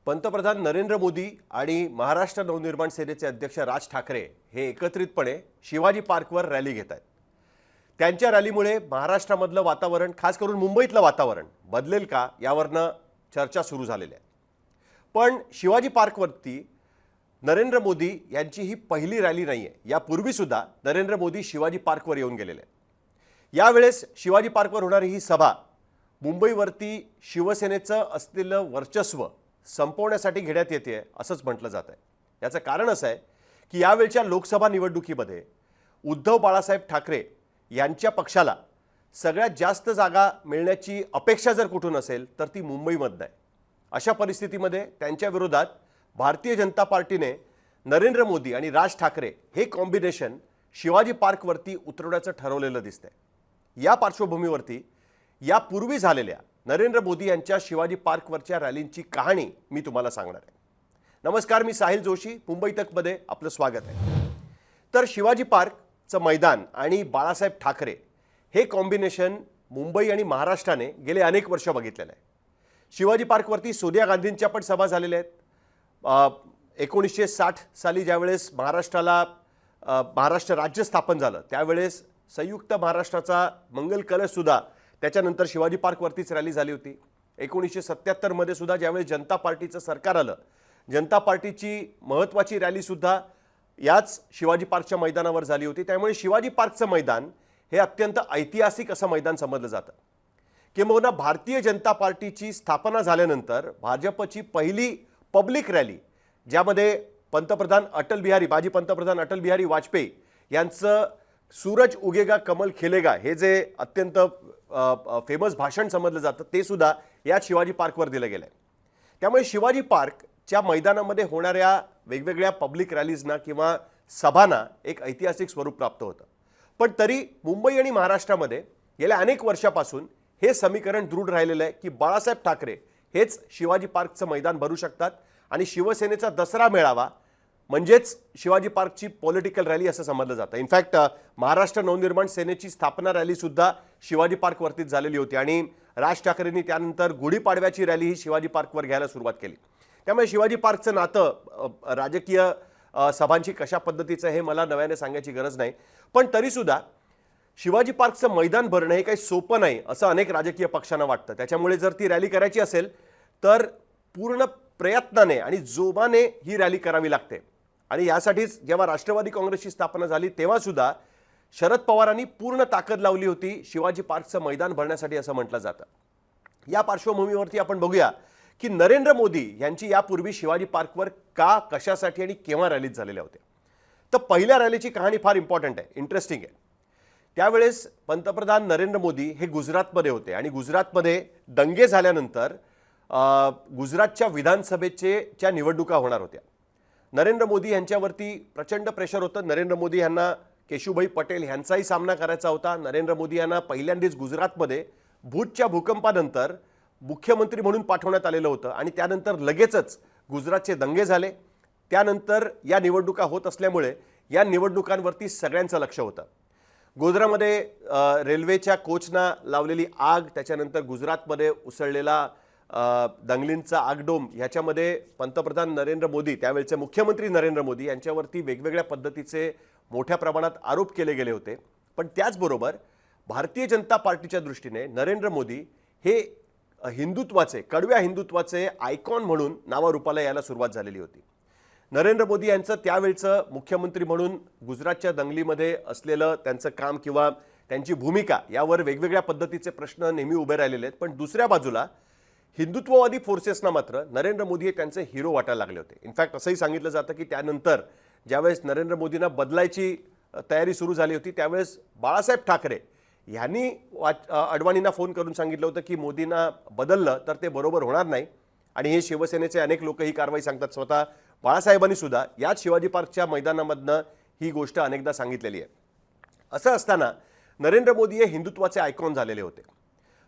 पंतप्रधान नरेंद्र मोदी आणि महाराष्ट्र नवनिर्माण सेनेचे अध्यक्ष राज ठाकरे हे एकत्रितपणे शिवाजी पार्कवर रॅली घेत आहेत। त्यांच्या रॅलीमुळे महाराष्ट्रामधलं वातावरण, खास करून मुंबईतलं वातावरण बदलेल का यावरनं चर्चा सुरू झालेली आहे। पण शिवाजी पार्कवरती नरेंद्र मोदी यांची ही पहिली रॅली नाहीये। यापूर्वी सुद्धा नरेंद्र मोदी शिवाजी पार्कवर येऊन गेलेले आहेत। यावेळेस शिवाजी पार्कवर होणारी ही सभा मुंबईवरती शिवसेनेचं असलेलं वर्चस्व संपवण्यासाठी घेण्यात येते असंच म्हटलं जात आहे। याचं कारण असं आहे की यावेळच्या लोकसभा निवडणुकीमध्ये उद्धव बाळासाहेब ठाकरे यांच्या पक्षाला सगळ्यात जास्त जागा मिळण्याची अपेक्षा जर कुठून असेल तर ती मुंबईमध्ये आहे। अशा परिस्थितीमध्ये त्यांच्या विरोधात भारतीय जनता पार्टीने नरेंद्र मोदी आणि राज ठाकरे हे कॉम्बिनेशन शिवाजी पार्कवरती उतरवण्याचं ठरवलेलं दिसतंय। या पार्श्वभूमीवरती यापूर्वी झालेल्या नरेंद्र मोदी यांच्या शिवाजी पार्कवरच्या रॅलींची कहाणी मी तुम्हाला सांगणार आहे। नमस्कार, मी साहिल जोशी, मुंबई तकमध्ये आपलं स्वागत आहे। तर शिवाजी पार्कचं मैदान आणि बाळासाहेब ठाकरे हे कॉम्बिनेशन मुंबई आणि महाराष्ट्राने गेले अनेक वर्ष बघितलेलं आहे। शिवाजी पार्कवरती सोनिया गांधींच्या पण सभा झालेल्या आहेत। 1960 साली ज्यावेळेस महाराष्ट्र राज्य स्थापन झालं त्यावेळेस संयुक्त महाराष्ट्राचा मंगल कलश सुद्धा त्याच्यानंतर शिवाजी पार्कवरतीच रॅली झाली होती। 1977 मध्ये सुद्धा ज्यावेळेस जनता पार्टीचं सरकार आलं, जनता पार्टीची महत्त्वाची रॅली सुद्धा याच शिवाजी पार्कच्या मैदानावर झाली होती। त्यामुळे शिवाजी पार्कचं मैदान हे अत्यंत ऐतिहासिक असं मैदान समजलं जातं। किंबहुना भारतीय जनता पार्टीची स्थापना झाल्यानंतर भाजपची पहिली पब्लिक रॅली, ज्यामध्ये माजी पंतप्रधान अटल बिहारी वाजपेयी यांचं सूरज उगेगा कमल खिलेगा हे जे अत्यंत फेमस भाषण समजलं जातं ते सुद्धा या शिवाजी पार्कवर दिलं गेलंय। त्यामुळे शिवाजी पार्कच्या मैदानामध्ये होणाऱ्या वेगवेगळ्या पब्लिक रॅलीजना किंवा सभांना एक ऐतिहासिक स्वरूप प्राप्त होतं। पण तरी मुंबई आणि महाराष्ट्रामध्ये गेल्या अनेक वर्षापासून हे समीकरण दृढ राहिलेलं आहे की बाळासाहेब ठाकरे हेच शिवाजी पार्कचं मैदान भरू शकतात आणि शिवसेनेचा दसरा मेळावा म्हणजेच शिवाजी पार्कची पॉलिटिकल रॅली असं समजलं जातं। इनफॅक्ट महाराष्ट्र नवनिर्माण सेनेची स्थापना रॅली सुद्धा शिवाजी पार्कवरतीच झालेली होती आणि राज ठाकरेंनी त्यानंतर गुढीपाडव्याची रॅली ही शिवाजी पार्कवर घ्यायला सुरुवात केली। त्यामुळे शिवाजी पार्कचं नातं राजकीय सभांची कशा पद्धतीचं हे मला नव्याने सांगायची गरज नाही। पण तरीसुद्धा शिवाजी पार्कचं मैदान भरणं हे काही सोपं नाही असं अनेक राजकीय पक्षांना वाटतं। त्याच्यामुळे जर ती रॅली करायची असेल तर पूर्ण प्रयत्नाने आणि जोमाने ही रॅली करावी लागते। आणि यासाठीच जेव्हा राष्ट्रवादी काँग्रेसची स्थापना झाली तेव्हा सुद्धा शरद पवारांनी पूर्ण ताकद लावली होती शिवाजी पार्कचं मैदान भरण्यासाठी असं म्हटलं जातं। या पार्श्वभूमीवरती आपण बघूया की नरेंद्र मोदी यांची यापूर्वी शिवाजी पार्कवर का, कशासाठी आणि केव्हा रॅलीज झालेल्या होत्या। तर पहिल्या रॅलीची कहाणी फार इम्पॉर्टंट आहे, इंटरेस्टिंग आहे। त्यावेळेस पंतप्रधान नरेंद्र मोदी हे गुजरातमध्ये होते आणि गुजरातमध्ये दंगे झाल्यानंतर गुजरातच्या विधानसभेच्या निवडणुका होणार होत्या। नरेंद्र मोदी यांच्यावरती प्रचंड प्रेशर होतं। नरेंद्र मोदी यांना केशुभाई पटेल यांचाही सामना करायचा होता। नरेंद्र मोदी यांना पहिल्यांदाच गुजरातमध्ये भूजच्या भूकंपानंतर मुख्यमंत्री म्हणून पाठवण्यात आलेलं होतं आणि त्यानंतर लगेचच गुजरातचे दंगे झाले। त्यानंतर या निवडणुका होत असल्यामुळे या निवडणुकांवरती सगळ्यांचं लक्ष होतं। गोध्रामध्ये रेल्वेच्या कोचना लावलेली आग, त्याच्यानंतर गुजरातमध्ये उसळलेला दंगलींचा आगडोम, ह्याच्यामध्ये पंतप्रधान नरेंद्र मोदी, त्यावेळचे मुख्यमंत्री नरेंद्र मोदी यांच्यावरती वेगवेगळ्या पद्धतीचे मोठ्या प्रमाणात आरोप केले गेले होते। पण त्याचबरोबर भारतीय जनता पार्टीच्या दृष्टीने नरेंद्र मोदी हे हिंदुत्वाचे, कडव्या हिंदुत्वाचे आयकॉन म्हणून नावारूपाला यायला सुरुवात झालेली होती। नरेंद्र मोदी यांचं त्यावेळचं मुख्यमंत्री म्हणून गुजरातच्या दंगलीमध्ये असलेलं त्यांचं काम किंवा त्यांची भूमिका यावर वेगवेगळ्या पद्धतीचे प्रश्न नेहमी उभे राहिलेले आहेत। पण दुसऱ्या बाजूला हिंदुत्ववादी फोर्सेसना मात्र नरेंद्र मोदी हे त्यांचे हिरो वाटायला लागले होते। इनफॅक्ट असंही सांगितलं जातं की त्यानंतर ज्यावेळेस नरेंद्र मोदींना बदलायची तयारी सुरू झाली होती त्यावेळेस बाळासाहेब ठाकरे यांनी अडवाणींना फोन करून सांगितलं होतं की मोदींना बदललं तर ते बरोबर होणार नाही आणि हे शिवसेनेचे अनेक लोक ही कारवाई सांगतात। स्वतः बाळासाहेबांनी सुद्धा याच शिवाजी पार्कच्या मैदानामधनं ही गोष्ट अनेकदा सांगितलेली आहे। असं असताना नरेंद्र मोदी हे हिंदुत्वाचे आयकॉन झालेले होते।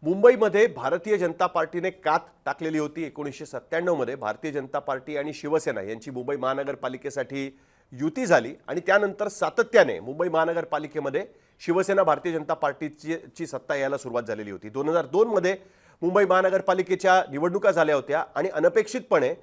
मुंबईमध्ये भारतीय जनता पार्टीने कात टाकलेली होती। 1997 मध्ये भारतीय जनता पार्टी आणि शिवसेना यांची मुंबई महानगरपालिकेसाठी युती झाली आणि त्यानंतर सातत्याने मुंबई महानगरपालिकेमध्ये शिवसेना भारतीय जनता पार्टीची सत्ता यायला सुरुवात झालेली होती। 2002 मध्ये मुंबई महानगरपालिकेच्या निवडणुका झाल्या होत्या आणि अनपेक्षितपणे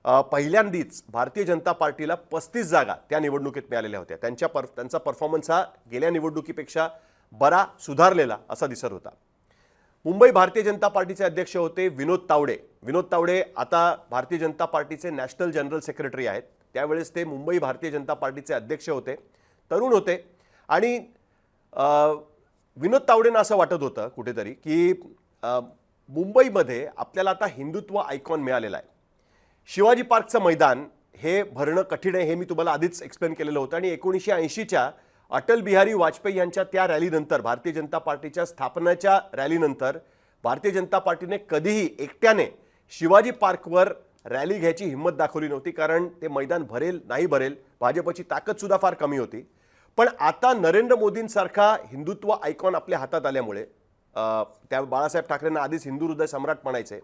पहिल्यांदाच भारतीय जनता पार्टीला 35 जागा त्या निवडणुकीत मिळालेल्या होत्या. त्यांचा परफॉर्मन्स हा गेल्या निवडणुकीपेक्षा बरा सुधारलेला असा दिसत होता. मुंबई भारतीय जनता पार्टीचे अध्यक्ष होते विनोद तावडे. विनोद तावडे आता भारतीय जनता पार्टीचे नॅशनल जनरल सेक्रेटरी आहेत. त्यावेळेस ते मुंबई भारतीय जनता पार्टीचे अध्यक्ष होते, तरुण होते. आणि विनोद तावडेंना असं वाटत होतं कुठेतरी की मुंबईमध्ये आपल्याला आता हिंदुत्व आयकॉन मिळालेला आहे. शिवाजी पार्कचं मैदान हे भरणं कठीण आहे हे मी तुम्हाला आधीच एक्सप्लेन केलेलं होतं. आणि 1980च्या अटल बिहारी वाजपेयी यांच्या त्या रॅलीनंतर, भारतीय जनता पार्टीच्या स्थापनेच्या रॅलीनंतर भारतीय जनता पार्टीने कधीही एकट्याने शिवाजी पार्कवर रॅली घ्यायची हिंमत दाखवली नव्हती, कारण ते मैदान भरेल नाही भरेल भाजपची ताकदसुद्धा फार कमी होती. पण आता नरेंद्र मोदींसारखा हिंदुत्व आयकॉन आपल्या हातात आल्यामुळे, त्या बाळासाहेब ठाकरेंना आधीच हिंदू हृदय सम्राट म्हणायचे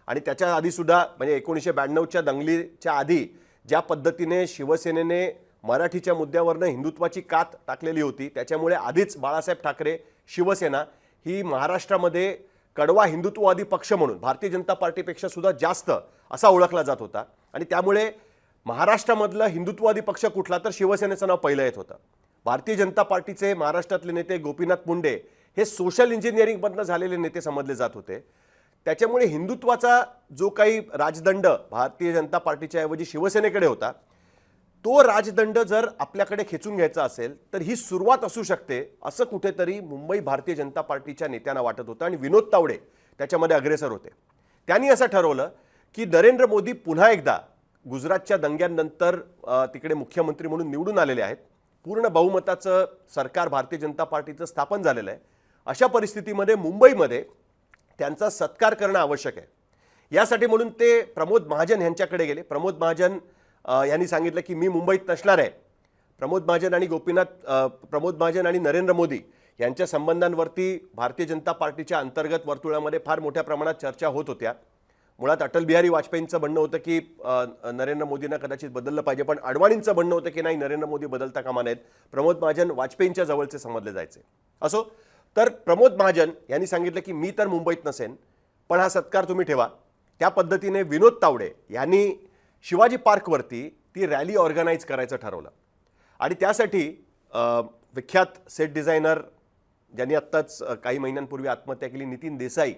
आणि त्याच्या आधीसुद्धा म्हणजे 1992च्या दंगलीच्या आधी ज्या पद्धतीने शिवसेनेने मराठीच्या मुद्द्यावरनं हिंदुत्वाची कात टाकलेली होती, त्याच्यामुळे आधीच बाळासाहेब ठाकरे शिवसेना ही महाराष्ट्रामध्ये कडवा हिंदुत्ववादी पक्ष म्हणून भारतीय जनता पार्टीपेक्षा सुद्धा जास्त असा ओळखला जात होता. आणि त्यामुळे महाराष्ट्रामधलं हिंदुत्ववादी पक्ष कुठला तर शिवसेनेचं नाव पहिलं येत होतं. भारतीय जनता पार्टीचे महाराष्ट्रातले नेते गोपीनाथ मुंडे हे सोशल इंजिनिअरिंगमधनं झालेले नेते समजले जात होते. त्याच्यामुळे हिंदुत्वाचा जो काही राजदंड भारतीय जनता पार्टीच्या ऐवजी शिवसेनेकडे होता, तो राजदंड जर आपल्याकडे खेचून घ्यायचा असेल तर ही सुरुवात असू शकते असं कुठेतरी मुंबई भारतीय जनता पार्टीच्या नेत्यांना वाटत होतं. आणि विनोद तावडे त्याच्यामध्ये अग्रेसर होते. त्यांनी असं ठरवलं की नरेंद्र मोदी पुन्हा एकदा गुजरातच्या दंग्यांनंतर तिकडे मुख्यमंत्री म्हणून निवडून आलेले आहेत. पूर्ण बहुमताचं सरकार भारतीय जनता पार्टीचं स्थापन झालेलं आहे. अशा परिस्थितीमध्ये मुंबईमध्ये त्यांचा सत्कार करणं आवश्यक आहे. यासाठी म्हणून ते प्रमोद महाजन यांच्याकडे गेले. प्रमोद महाजन यांनी सांगितलं की मी मुंबईत नसणार आहे. प्रमोद महाजन आणि नरेंद्र मोदी यांच्या संबंधांवरती भारतीय जनता पार्टीच्या अंतर्गत वर्तुळामध्ये फार मोठ्या प्रमाणात चर्चा होत होत्या. मुळात अटल बिहारी वाजपेयींचं म्हणणं होतं की नरेंद्र मोदींना कदाचित बदललं पाहिजे, पण अडवाणींचं म्हणणं होतं की नाही, नरेंद्र मोदी बदलता कामा नयेत. प्रमोद महाजन वाजपेयींच्या जवळचे समजले जायचे. असो, तर प्रमोद महाजन यांनी सांगितलं की मी तर मुंबईत नसेन, पण हा सत्कार तुम्ही ठेवा. त्या पद्धतीने विनोद तावडे यांनी शिवाजी पार्कवरती ती रॅली ऑर्गनाईज करायचं ठरवलं. आणि त्यासाठी विख्यात सेट डिझायनर ज्यांनी आत्ताच काही महिन्यांपूर्वी आत्महत्या केली, नितीन देसाई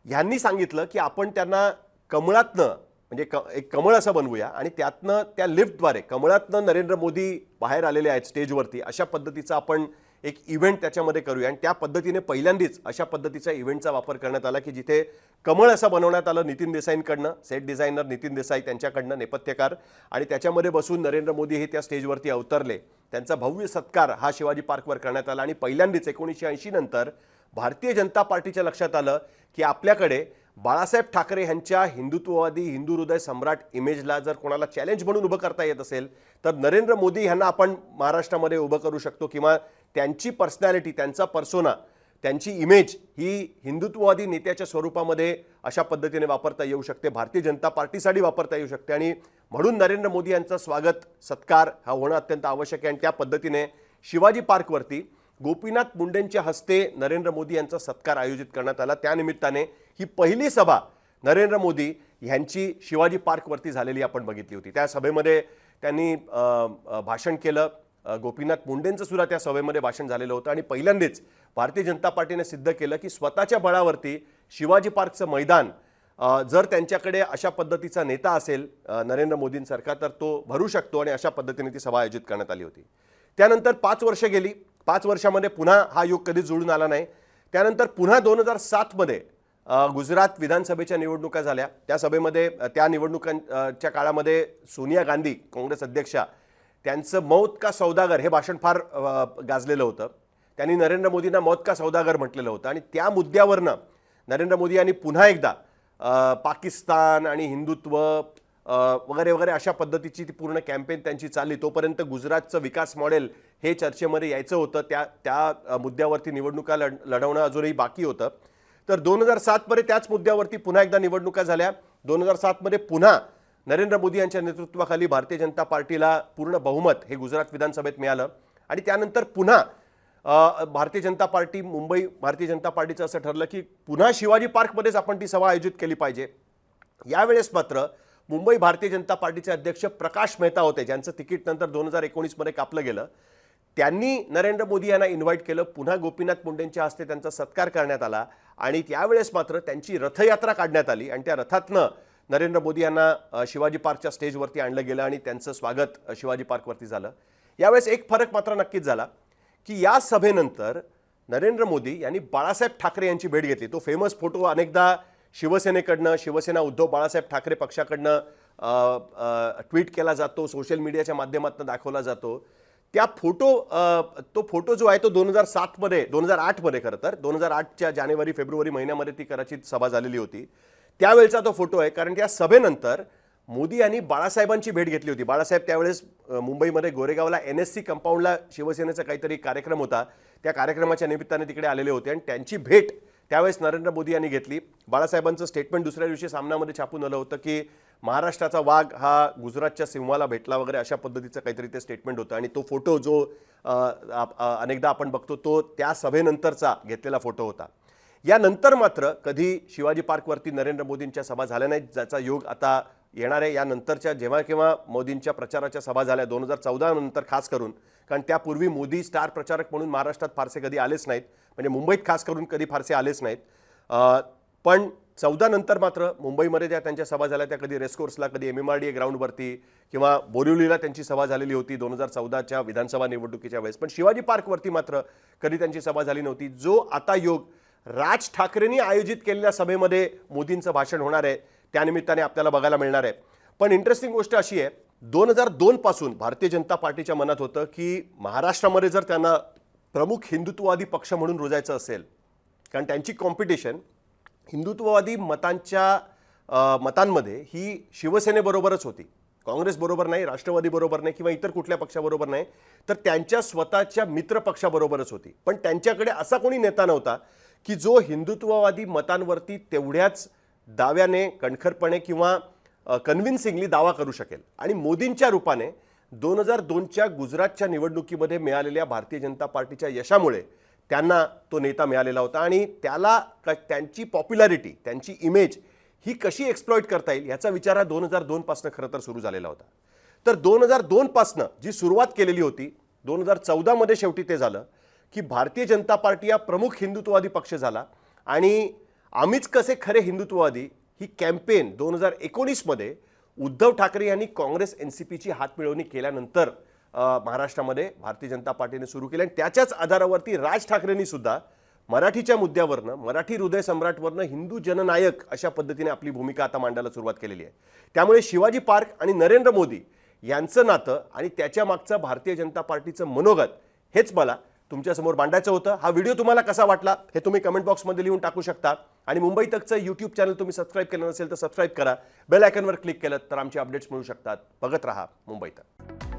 यांनी सांगितलं की आपण त्यांना कमळातनं म्हणजे एक कमळ असं बनवूया आणि त्यातनं त्या लिफ्टद्वारे कमळातनं नरेंद्र मोदी बाहेर आलेले आहेत स्टेजवरती, अशा पद्धतीचा आपण एक इव्हेंट त्याच्यामध्ये करूया. आणि त्या पद्धतीने पहिल्यांदाच अशा पद्धतीच्या इव्हेंटचा वापर करण्यात आला की जिथे कमळ असं बनवण्यात आलं नितीन देसाईंकडनं, सेट डिझायनर नितीन देसाई त्यांच्याकडनं, नेपथ्यकार, आणि त्याच्यामध्ये बसून नरेंद्र मोदी हे त्या स्टेजवरती अवतरले. त्यांचा भव्य सत्कार हा शिवाजी पार्कवर करण्यात आला. आणि पहिल्यांदाच 1980 नंतर भारतीय जनता पार्टीच्या लक्षात आलं की आपल्याकडे बाळासाहेब ठाकरे यांच्या हिंदुत्ववादी हिंदू हृदय सम्राट इमेजला जर कोणाला चॅलेंज म्हणून उभं करता येत असेल तर नरेंद्र मोदी यांना आपण महाराष्ट्रामध्ये उभं करू शकतो, किंवा त्यांची पर्सनॅलिटी, त्यांचा पर्सोना, त्यांची इमेज ही हिंदुत्ववादी नेत्याच्या स्वरूपामध्ये अशा पद्धतीने वापरता येऊ शकते, भारतीय जनता पार्टीसाठी वापरता येऊ शकते. आणि म्हणून नरेंद्र मोदी यांचा स्वागत सत्कार हा होणं अत्यंत आवश्यक आहे. आणि त्या पद्धतीने शिवाजी पार्कवरती गोपीनाथ मुंडेंच्या हस्ते नरेंद्र मोदी यांचा सत्कार आयोजित करण्यात आला. त्यानिमित्ताने ही पहिली सभा नरेंद्र मोदी यांची शिवाजी पार्कवरती झालेली आपण बघितली होती. त्या सभेमध्ये त्यांनी भाषण केलं. गोपीनाथ मुंडेंचं सुद्धा त्या सभेमध्ये भाषण झालेलं होतं. आणि पहिल्यांदाच भारतीय जनता पार्टीने सिद्ध केलं की स्वतःच्या बळावरती शिवाजी पार्कचं मैदान जर त्यांच्याकडे अशा पद्धतीचा नेता असेल नरेंद्र मोदींसारखा तर तो भरू शकतो. आणि अशा पद्धतीने ती सभा आयोजित करण्यात आली होती. त्यानंतर 5 वर्ष गेली. 5 वर्षामध्ये पुन्हा हा योग कधीच जुळून आला नाही. त्यानंतर पुन्हा 2007मध्ये गुजरात विधानसभेच्या निवडणुका झाल्या. त्या सभेमध्ये त्या निवडणुकांच्या काळामध्ये सोनिया गांधी काँग्रेस अध्यक्षा त्यांचं मौत का सौदागर हे भाषण फार गाजलेलं होतं. त्यांनी नरेंद्र मोदींना मौत का सौदागर म्हटलेलं होतं. आणि त्या मुद्द्यावरनं नरेंद्र मोदी यांनी पुन्हा एकदा पाकिस्तान आणि हिंदुत्व वगैरे वगैरे अशा पद्धतीची ती पूर्ण कॅम्पेन त्यांची चालली. तोपर्यंत गुजरातचं विकास मॉडेल हे चर्चेमध्ये यायचं होतं. त्या मुद्द्यावरती निवडणुका लढवणं अजूनही बाकी होतं. तर 2007मध्ये त्याच मुद्द्यावरती पुन्हा एकदा निवडणुका झाल्या. 2007मध्ये पुन्हा नरेंद्र मोदी यांच्या नेतृत्वाखाली भारतीय जनता पार्टीला पूर्ण बहुमत हे गुजरात विधानसभेत मिळालं. आणि त्यानंतर पुन्हा भारतीय जनता पार्टी, मुंबई भारतीय जनता पार्टीचं असं ठरलं की पुन्हा शिवाजी पार्कमध्येच आपण ती सभा आयोजित केली पाहिजे. यावेळेस मात्र मुंबई भारतीय जनता पार्टीचे अध्यक्ष प्रकाश मेहता होते, ज्यांचं तिकीट नंतर 2019 मध्ये कापलं गेलं. त्यांनी नरेंद्र मोदी यांना इन्व्हाइट केलं. पुन्हा गोपीनाथ मुंडेंच्या हस्ते त्यांचा सत्कार करण्यात आला आणि त्यावेळेस मात्र त्यांची रथयात्रा काढण्यात आली आणि त्या रथातनं नरेंद्र मोदी यांना शिवाजी पार्कच्या स्टेजवरती आणलं गेलं आणि त्यांचं स्वागत शिवाजी पार्कवरती झालं. यावेळेस एक फरक मात्र नक्कीच झाला की या सभेनंतर नरेंद्र मोदी यांनी बाळासाहेब ठाकरे यांची भेट घेतली. तो फेमस फोटो अनेकदा शिवसेनेकडनं, शिवसेना उद्धव बाळासाहेब ठाकरे पक्षाकडनं ट्विट केला जातो, सोशल मीडियाच्या माध्यमातून दाखवला जातो. तो फोटो जो आहे तो 2008 मध्ये खरं तर 2008च्या जानेवारी फेब्रुवारी महिन्यामध्ये ती कराचीत सभा झालेली होती. त्यावेळचा तो फोटो आहे, कारण त्या सभेनंतर मोदी यांनी बाळासाहेबांची भेट घेतली होती. बाळासाहेब त्यावेळेस मुंबईमध्ये गोरेगावला NSC कंपाऊंडला शिवसेनेचा काहीतरी कार्यक्रम होता. त्या कार्यक्रमाच्या निमित्ताने तिकडे आलेले होते आणि त्यांची भेट त्यावेळेस नरेंद्र मोदी यांनी घेतली. बाळासाहेबांचं स्टेटमेंट दुसऱ्या दिवशी सामनामध्ये छापून आलं होतं की महाराष्ट्राचा वाघ हा गुजरातच्या सिंहाला भेटला वगैरे, अशा पद्धतीचं काहीतरी ते स्टेटमेंट होतं. आणि तो फोटो जो अनेकदा आपण बघतो तो त्या सभेनंतरचा घेतलेला फोटो होता. यानंतर मात्र कधी शिवाजी पार्कवरती नरेंद्र मोदींच्या सभा झाल्या नाहीत, ज्याचा योग आता येणार आहे. यानंतरच्या जेव्हा केव्हा मोदींच्या प्रचाराच्या सभा झाल्या 2014 नंतर खास करून, कारण त्यापूर्वी मोदी स्टार प्रचारक म्हणून महाराष्ट्रात फारसे कधी आलेच नाहीत, म्हणजे मुंबईत खास करून कधी फारसे आलेच नाहीत. पण 14 नंतर मात्र मुंबईमध्ये ज्या त्यांच्या सभा झाल्या त्या कधी रेसकोर्सला, कधी MMRDA ग्राउंडवरती किंवा बोरिवलीला त्यांची सभा झालेली होती 2014च्या विधानसभा निवडणुकीच्या वेळेस. पण शिवाजी पार्कवरती मात्र कधी त्यांची सभा झाली नव्हती. जो आता योग राज ठाकरेंनी आयोजित केलेल्या सभेमध्ये मोदींचं भाषण होणार आहे, त्यानिमित्ताने आपल्याला बघायला मिळणार आहे. पण इंटरेस्टिंग गोष्ट अशी आहे, 2002 पासून भारतीय जनता पार्टीच्या मनात होतं की महाराष्ट्रामध्ये जर त्यांना प्रमुख हिंदुत्ववादी पक्ष म्हणून रुजायचं असेल, कारण त्यांची कॉम्पिटिशन हिंदुत्ववादी मतांमध्ये ही शिवसेनेबरोबरच होती, काँग्रेस बरोबर नाही, राष्ट्रवादी बरोबर नाही किंवा इतर कुठल्या पक्षाबरोबर नाही, तर त्यांच्या स्वतःच्या मित्र पक्षाबरोबरच होती. पण त्यांच्याकडे असा कोणी नेता नव्हता की जो हिंदुत्ववादी मतांवरती तेवढ्याच दाव्याने, कणखरपणे किंवा कन्व्हिन्सिंगली दावा करू शकेल. आणि मोदींच्या रूपाने 2002च्या गुजरातच्या निवडणुकीमध्ये मिळालेल्या भारतीय जनता पार्टीच्या यशामुळे त्यांना तो नेता मिळालेला होता आणि त्याला त्यांची पॉप्युलॅरिटी, त्यांची इमेज ही कशी एक्सप्लॉइट करता येईल याचा विचार हा 2002 पासून खरं तर सुरू झालेला होता. तर 2002 पासून जी सुरुवात केलेली होती, 2014 मध्ये शेवटी ते झालं की भारतीय जनता पार्टी हा प्रमुख हिंदुत्ववादी पक्ष झाला. आणि आम्हीच कसे खरे हिंदुत्ववादी ही कॅम्पेन 2019 मध्ये उद्धव ठाकरे यांनी काँग्रेस NCPची हातमिळवणी केल्यानंतर महाराष्ट्रामध्ये भारतीय जनता पार्टीने सुरू केली. आणि त्याच्याच आधारावरती राज ठाकरेंनी सुद्धा मराठीच्या मुद्द्यावरनं, मराठी हृदय सम्राटवरनं हिंदू जननायक अशा पद्धतीने आपली भूमिका आता मांडायला सुरुवात केलेली आहे. त्यामुळे शिवाजी पार्क आणि नरेंद्र मोदी यांचं नातं आणि त्याच्या मागचं भारतीय जनता पार्टीचं मनोगत हेच मला तुमच्यासमोर मांडायचं होतं. हा व्हिडिओ तुम्हाला कसा वाटला हे तुम्ही कमेंट बॉक्समध्ये लिहून टाकू शकता. आणि मुंबई तकचं यूट्यूब चॅनल तुम्ही सबस्क्राईब केलं नसेल तर सबस्क्राईब करा. बेल आयकॉनवर क्लिक केलं तर आमचे अपडेट्स मिळू शकतात. बघत राहा मुंबई तक.